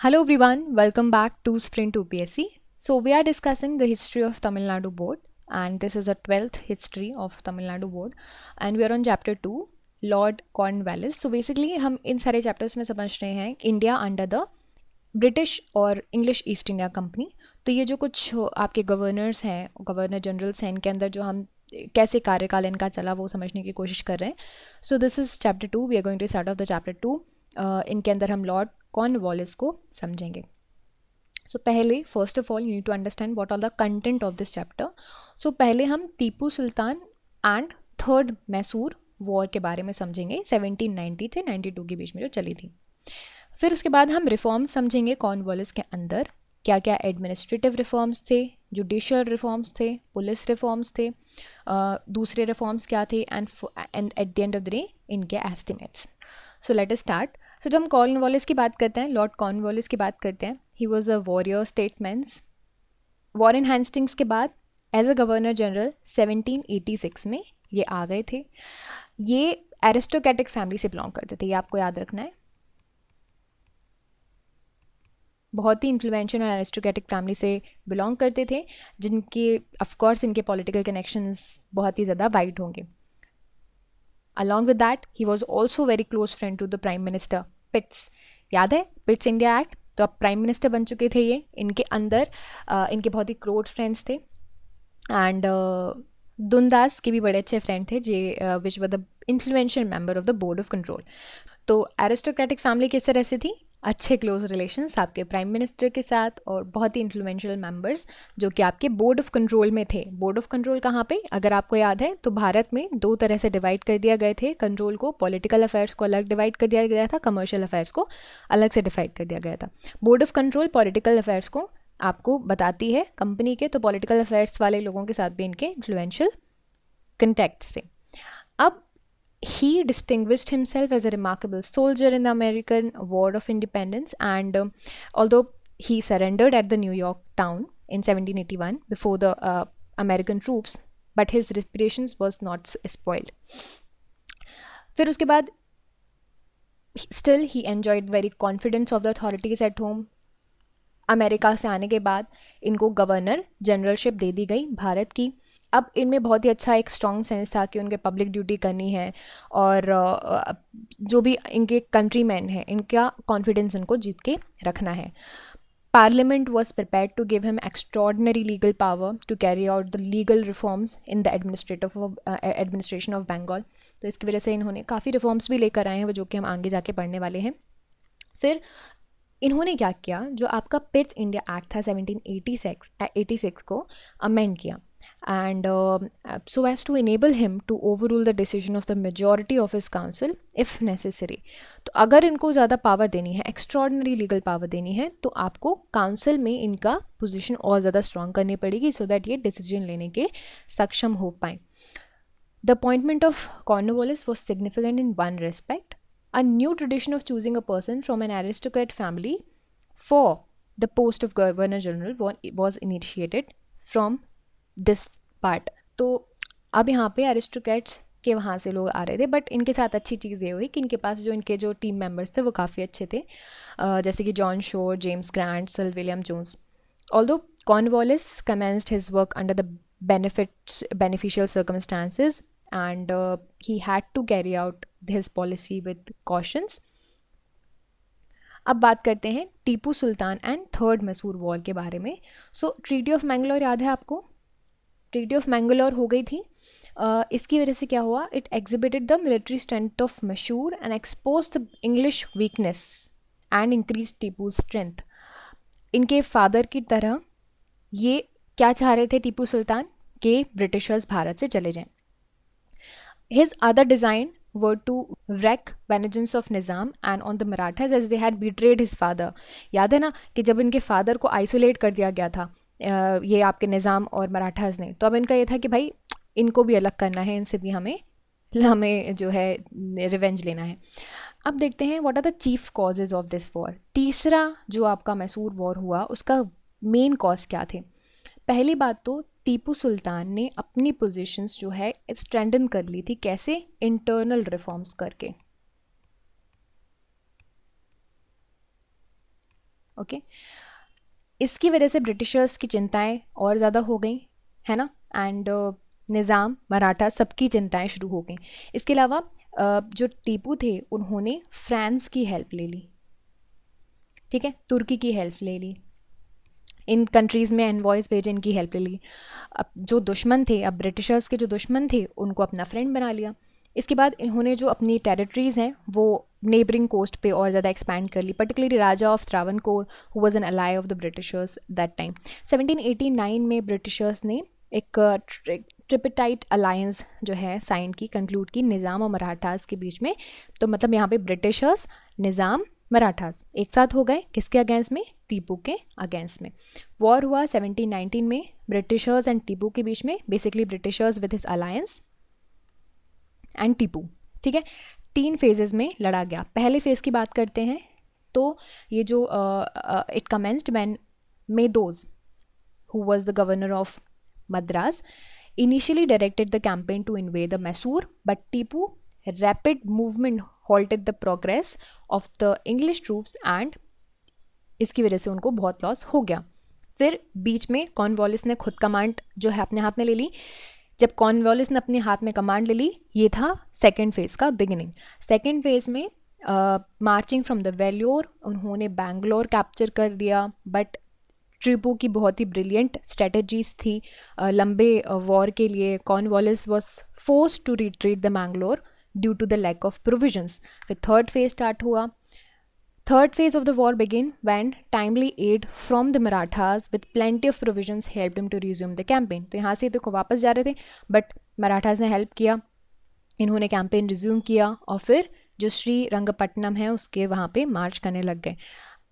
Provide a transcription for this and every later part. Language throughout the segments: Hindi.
Hello everyone, welcome back to Sprint UPSC. So we are discussing the history of Tamil Nadu board, and this is a 12th history of Tamil Nadu board, and we are on chapter 2, Lord Cornwallis. So basically हम इन सारे chapters में समझ रहे हैं इंडिया अंडर द ब्रिटिश और इंग्लिश ईस्ट इंडिया कंपनी। तो ये जो कुछ आपके गवर्नर्स हैं, गवर्नर जनरल्स हैं, इनके अंदर जो हम कैसे कार्यकाल इनका चला वो समझने की कोशिश कर रहे हैं। So this is chapter 2, we are going to start of the chapter 2। इनके अंदर हम लॉर्ड कॉर्नवालिस को समझेंगे। सो पहले first of all you need to understand what are the content of this chapter. So पहले हम Tipu Sultan and third Mysore war के बारे में समझेंगे, 1790 से 92 के बीच में जो चली थी। फिर उसके बाद हम रिफॉर्म्स समझेंगे कॉर्नवालिस के अंदर, क्या क्या एडमिनिस्ट्रेटिव रिफॉर्म्स थे, जुडिशियल रिफॉर्म्स थे, पुलिस रिफॉर्म्स थे, दूसरे रिफॉर्म्स क्या थे, and at the end of the day इनके estimates. So let us start. So जब हम कॉर्नवालिस की बात करते हैं, लॉर्ड कॉर्नवालिस की बात करते हैं, he was a warrior statesmans. Warren Hastings के बाद एज अ गवर्नर जनरल 1786 में ये आ गए थे। ये एरिस्टोक्रेटिक फैमिली से बिलोंग करते थे, ये आपको याद रखना है। बहुत ही इन्फ्लुएंशियल और एरिस्टोक्रेटिक फैमिली से बिलोंग करते थे, जिनके ऑफकोर्स इनके पॉलिटिकल कनेक्शंस बहुत ही ज़्यादा वाइड होंगे। Along with that he was also very close friend to the prime minister Pitts. याद है पिट्स इंडिया एक्ट? तो अब प्राइम मिनिस्टर बन चुके थे ये। इनके अंदर इनके बहुत ही क्लोज फ्रेंड्स थे, एंड दुनदास के भी बड़े अच्छे फ्रेंड थे, जे which were the influential member of the board of control. तो एरिस्टोक्रेटिक फैमिली किस तरह से थी? अच्छे क्लोज रिलेशंस आपके प्राइम मिनिस्टर के साथ, और बहुत ही इन्फ्लुएंशियल मेंबर्स जो कि आपके बोर्ड ऑफ कंट्रोल में थे। बोर्ड ऑफ कंट्रोल कहाँ पे? अगर आपको याद है तो भारत में दो तरह से डिवाइड कर दिया गए थे कंट्रोल को। पॉलिटिकल अफेयर्स को अलग डिवाइड कर दिया गया था, कमर्शियल अफेयर्स को अलग से डिवाइड कर दिया गया था। Board of control political affairs को आपको बताती है कंपनी के, तो पॉलिटिकल अफेयर्स वाले लोगों के साथ भी इनके इन्फ्लुएंशियल कंटेक्ट्स थे। अब he distinguished himself as a remarkable soldier in the American War of Independence, and although he surrendered at the New York town in 1781 before the American troops, but his reputations was not spoiled. फिर उसके बाद still he enjoyed very confidence of the authorities at home. America से आने के बाद इनको गवर्नर जनरलशिप दे दी गई भारत की। अब इनमें बहुत ही अच्छा एक स्ट्रॉन्ग सेंस था कि उनके पब्लिक ड्यूटी करनी है, और जो भी इनके कंट्रीमैन हैं इनका कॉन्फिडेंस इनको जीत के रखना है। Parliament was prepared to give him extraordinary legal power to carry out the legal reforms in the administration of Bengal. तो इसकी वजह से इन्होंने काफ़ी रिफॉर्म्स भी लेकर आए हैं, वो जो कि हम आगे जाके पढ़ने वाले हैं। फिर इन्होंने क्या किया, जो आपका पिट्स इंडिया एक्ट था 1786 को अमेंड किया, and so as to enable him to overrule the decision of the majority of his council if necessary. तो अगर इनको ज़्यादा पावर देनी है, एक्स्ट्रॉर्डनरी लीगल पावर देनी है, तो आपको काउंसिल में इनका पोजीशन और ज़्यादा स्ट्रॉन्ग करनी पड़ेगी, सो दैट ये डिसीजन लेने के सक्षम हो पाए। The appointment of Cornwallis was significant in one respect. A new tradition of choosing a person from an aristocrat family for the post of Governor General was initiated from this part. तो अब यहाँ पे एरिस्टोक्रेट्स के वहाँ से लोग आ रहे थे, बट इनके साथ अच्छी चीज़ ये हुई कि इनके पास जो इनके जो टीम मेंबर्स थे वो काफ़ी अच्छे थे, जैसे कि John Shore, James Grant, sir William Jones. Although Cornwallis commenced his work under the beneficial circumstances, and he had to carry out his policy with cautions. अब बात करते हैं Tipu Sultan and third Mysore war के बारे में. सो ट्रीटी ऑफ मैंगलोर याद है आपको? ट्रीटी ऑफ मैंगलोर हो गई थी. इसकी वजह से क्या हुआ? It exhibited the military strength of Mysore and expose the English weakness and increase Tipu strength. इनके फादर की तरह ये क्या चाह रहे थे टीपू सुल्तान? के ब्रिटिशर्स भारत से चले जाएं. His other design were to wreak vengeance of Nizam and on the Marathas as they had betrayed his father. याद है ना कि जब इनके फादर को आइसोलेट कर दिया गया था ये आपके निज़ाम और मराठास ने, तो अब इनका ये था कि भाई इनको भी अलग करना है, इनसे भी हमें जो है रिवेंज लेना है. अब देखते हैं what are the chief causes of this war. तीसरा जो आपका मैसूर वॉर हुआ उसका मेन कॉज क्या थे? पहली बात तो टीपू सुल्तान ने अपनी पोजीशंस जो है स्ट्रेंथन कर ली थी. कैसे? इंटरनल रिफॉर्म्स करके. ओके। इसकी वजह से ब्रिटिशर्स की चिंताएं और ज़्यादा हो गई, है ना, एंड निज़ाम, मराठा, सबकी चिंताएं शुरू हो गई। इसके अलावा जो टीपू थे उन्होंने फ्रांस की हेल्प ले ली, ठीक है, तुर्की की हेल्प ले ली, इन कंट्रीज़ में एनवॉयस भेजे, इनकी हेल्प ले ली। अब जो दुश्मन थे, अब ब्रिटिशर्स के जो दुश्मन थे उनको अपना फ्रेंड बना लिया। इसके बाद इन्होंने जो अपनी टेरिटरीज़ हैं वो नेबरिंग कोस्ट पे और ज़्यादा एक्सपैंड कर ली, particularly raja of Travancore who was an ally of the Britishers that time. 1789 में ब्रिटिशर्स ने एक ट्रिपिटाइट अलायंस जो है साइन की, कंक्लूड की निज़ाम और मराठास के बीच में। तो मतलब यहाँ पे ब्रिटिशर्स, निज़ाम, मराठास एक साथ हो गए, किसके अगेंस्ट में? टीपू के अगेंस्ट में। वॉर हुआ 1719 में ब्रिटिशर्स एंड टीपू के बीच में, basically Britishers with his alliance and Tipu, ठीक है। 3 फेजेस में लड़ा गया। पहले फेज़ की बात करते हैं तो ये जो it commenced when meadows who was the governor of Madras initially directed the campaign to invade the Mysore, but Tipu rapid movement halted the progress of the English troops and इसकी वजह से उनको बहुत लॉस हो गया। फिर बीच में कॉर्नवालिस ने खुद कमांड जो है अपने हाथ में ले ली। जब कॉर्नवालिस ने अपने हाथ में कमांड ले ली, ये था सेकेंड फेज़ का बिगिनिंग। सेकेंड फेज़ में मार्चिंग फ्रॉम द वेल्योर, उन्होंने बैंगलोर कैप्चर कर दिया, बट टीपू की बहुत ही ब्रिलियंट स्ट्रेटजीज थी लंबे वॉर के लिए। Cornwallis was force to retreat the Mangalore due to the lack of provisions. फिर थर्ड फेज स्टार्ट हुआ। Third phase of the war begin when timely aid from the Marathas with plenty of provisions helped him to resume the campaign. तो यहाँ से तो वापस जा रहे थे, बट मराठास ने हेल्प किया, इन्होंने कैंपेन रिज्यूम किया और फिर जो श्रीरंगपट्टनम है उसके वहाँ पे मार्च करने लग गए।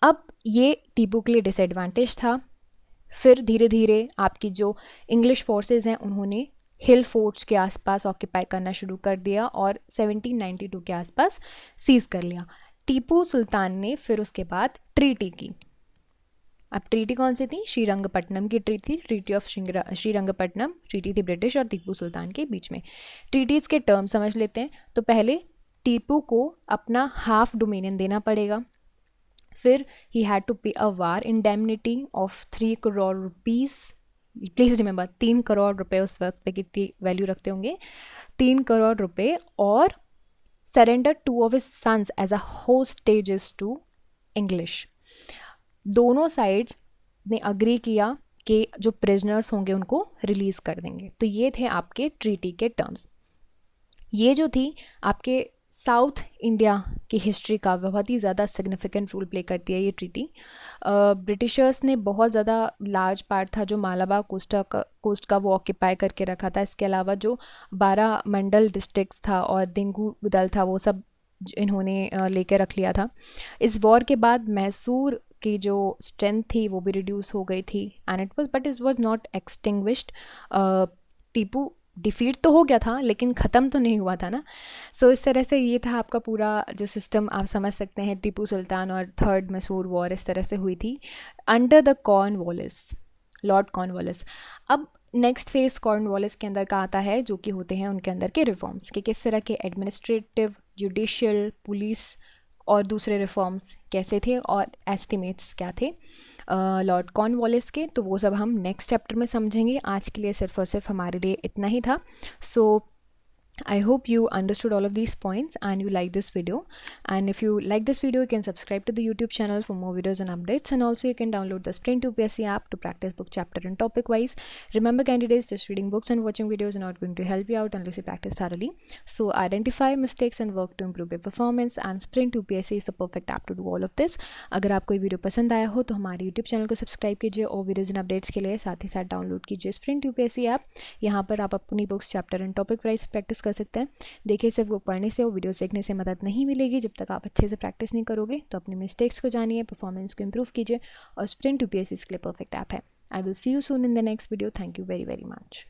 अब ये टीपू के लिए डिसएडवांटेज था। फिर धीरे धीरे आपकी जो इंग्लिश फोर्सेस हैं उन्होंने हिल फोर्ट्स के आसपास ऑक्यूपाई करना शुरू कर दिया और 1792 के आसपास सीज कर लिया। टीपू सुल्तान ने फिर उसके बाद ट्रीटी की। अब ट्रीटी कौन सी थी? श्रीरंगपट्टनम की treaty, treaty of Srirangapatnam treaty थी ब्रिटिश और टीपू सुल्तान के बीच में। ट्रीटीज़ के टर्म समझ लेते हैं। तो पहले टीपू को अपना हाफ डोमिनियन देना पड़ेगा। फिर ही had to pay a war indemnity of 3 crore rupees. Please remember 3 crore रुपए उस वक्त पे कितनी वैल्यू रखते होंगे? 3 करोड़ रुपए, और surrender 2 of his sons as a hostages to English. दोनों साइड्स ने अग्री किया कि जो प्रिजनर्स होंगे उनको रिलीज़ कर देंगे। तो ये थे आपके ट्रीटी के टर्म्स। ये जो थी आपके साउथ इंडिया की हिस्ट्री का बहुत ही ज़्यादा सिग्निफिकेंट रोल प्ले करती है ये ट्रीटी। ब्रिटिशर्स ने बहुत ज़्यादा लार्ज पार्ट था जो मालाबार कोस्ट का वो ऑक्यूपाई करके रखा था। इसके अलावा जो 12 मंडल डिस्ट्रिक्ट्स था और दिंगू दल था वो सब इन्होंने लेके रख लिया था। इस वॉर के बाद मैसूर की जो स्ट्रेंथ थी वो भी रिड्यूस हो गई थी and it was not extinguished. Tipu defeat तो हो गया था लेकिन ख़त्म तो नहीं हुआ था ना। सो इस तरह से ये था आपका पूरा जो सिस्टम, आप समझ सकते हैं। टीपू सुल्तान और थर्ड मैसूर वॉर इस तरह से हुई थी under the Cornwallis, Lord Cornwallis. अब नेक्स्ट फेज कॉर्नवालिस के अंदर का आता है जो कि होते हैं उनके अंदर के रिफॉर्म्स, कि किस तरह के एडमिनिस्ट्रेटिव, जुडिशियल, पुलिस और दूसरे रिफॉर्म्स कैसे थे और एस्टिमेट्स क्या थे लॉर्ड कॉर्नवालिस के। तो वो सब हम नेक्स्ट चैप्टर में समझेंगे। आज के लिए सिर्फ और सिर्फ हमारे लिए इतना ही था। सो I hope you understood all of these points and you like this video. And if you like this video, you can subscribe to the YouTube channel for more videos and updates. And also you can download the Sprint UPSC app to practice book chapter and topic wise. Remember candidates, just reading books and watching videos are not going to help you out unless you practice thoroughly. So identify mistakes and work to improve your performance. And Sprint UPSC is the perfect app to do all of this. अगर आपको ये वीडियो पसंद आया हो तो हमारे YouTube चैनल को सब्सक्राइब कीजिए और वीडियोज़ एंड अपडेट्स के लिए साथ ही साथ डाउनलोड कीजिए Sprint UPSC ऐप। यहाँ पर आप अपनी books chapter and topic wise practice कर सकते हैं। देखिए, सिर्फ वो पढ़ने से, वो वीडियोस देखने से मदद नहीं मिलेगी। जब तक आप अच्छे से प्रैक्टिस नहीं करोगे तो अपने मिस्टेक्स को जानिए, परफॉर्मेंस को इंप्रूव कीजिए और स्प्रिंट यूपीएससी के लिए परफेक्ट ऐप है। I will see you soon in the next video. Thank you very very much.